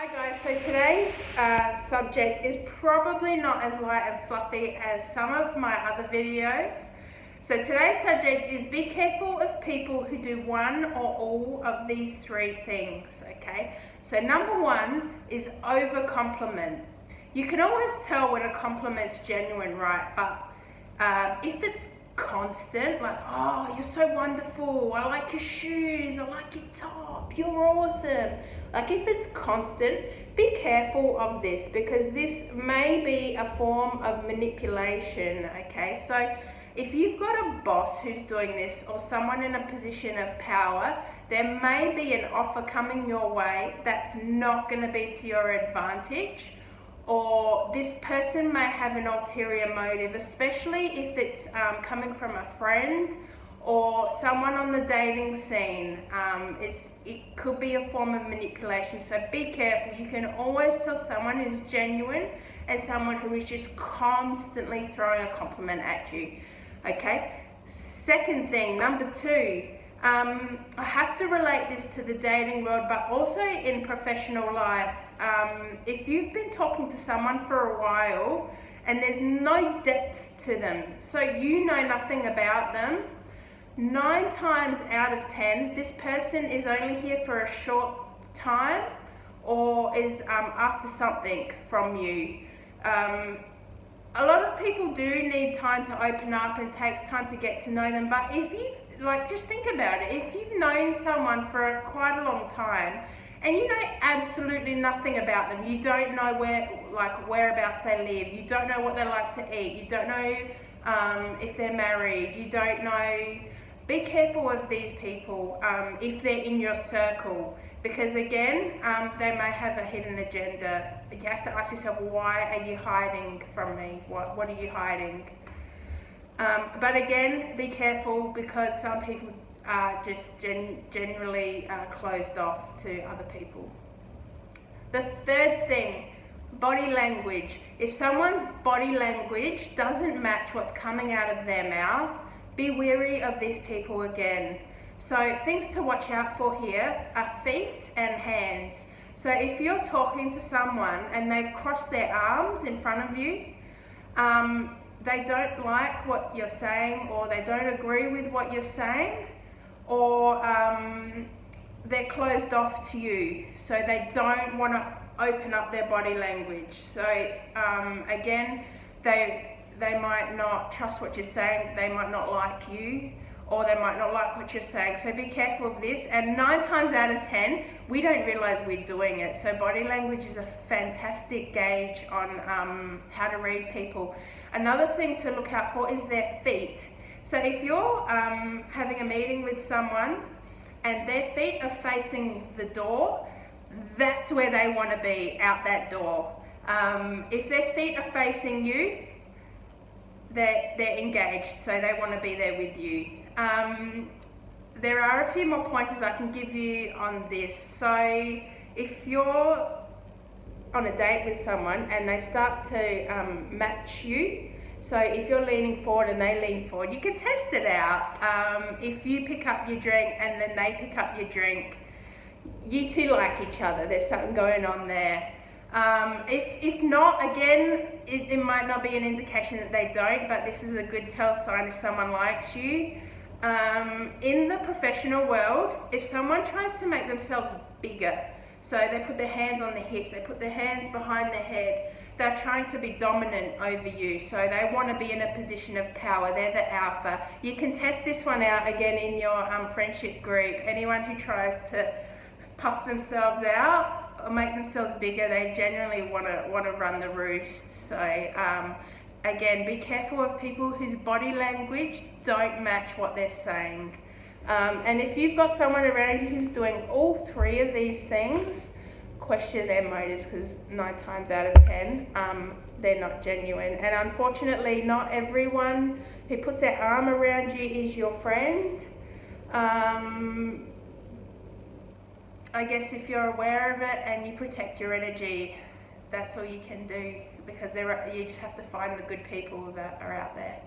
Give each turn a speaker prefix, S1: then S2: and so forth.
S1: Hi guys, so today's subject is probably not as light and fluffy as some of my other videos. So today's subject is be careful of people who do one or all of these three things, okay? So number one is over compliment. You can always tell when a compliment's genuine, right? But if it's constant, like, oh, you're so wonderful, I like your shoes, I like your top, you're awesome. Like, if it's constant, be careful of this, because this may be a form of manipulation, okay? So if you've got a boss who's doing this, or someone in a position of power, there may be an offer coming your way that's not going to be to your advantage, or this person may have an ulterior motive, especially if it's coming from a friend or someone on the dating scene. It could be a form of manipulation, so be careful. You can always tell someone who's genuine and someone who is just constantly throwing a compliment at you, okay? Second thing, number two, I have to relate this to the dating world, but also in professional life. If you've been talking to someone for a while and there's no depth to them, so you know nothing about them, 9 times out of 10, this person is only here for a short time or is after something from you. A lot of people do need time to open up, and it takes time to get to know them, but if you've just think about it. If you've known someone for quite a long time and you know absolutely nothing about them, you don't know whereabouts they live, you don't know what they like to eat, you don't know if they're married, you don't know, be careful of these people if they're in your circle, because again, they may have a hidden agenda. You have to ask yourself, why are you hiding from me? What are you hiding? But again, be careful, because some people are just generally closed off to other people. The third thing, body language. If someone's body language doesn't match what's coming out of their mouth, be wary of these people again. So things to watch out for here are feet and hands. So if you're talking to someone and they cross their arms in front of you, they don't like what you're saying, or they don't agree with what you're saying, or they're closed off to you, so they don't want to open up their body language. So again, they might not trust what you're saying, they might not like you, or they might not like what you're saying. So be careful of this. And 9 times out of 10, we don't realize we're doing it. So body language is a fantastic gauge on how to read people. Another thing to look out for is their feet. So if you're having a meeting with someone and their feet are facing the door, that's where they want to be, out that door. If their feet are facing you, they're engaged, so they want to be there with you. There are a few more pointers I can give you on this. So if you're on a date with someone and they start to match you, so if you're leaning forward and they lean forward, you can test it out. If you pick up your drink and then they pick up your drink, you two like each other, there's something going on there. If not, again, it might not be an indication that they don't, but this is a good tell sign if someone likes you. In the professional world, if someone tries to make themselves bigger, so they put their hands on their hips, they put their hands behind their head, they're trying to be dominant over you, so they want to be in a position of power, they're the alpha. You can test this one out again in your friendship group. Anyone who tries to puff themselves out or make themselves bigger, they generally want to run the roost. So again, be careful of people whose body language don't match what they're saying. And if you've got someone around you who's doing all 3 of these things, question their motives, because 9 times out of 10, they're not genuine. And unfortunately, not everyone who puts their arm around you is your friend. I guess if you're aware of it and you protect your energy, that's all you can do, because you just have to find the good people that are out there.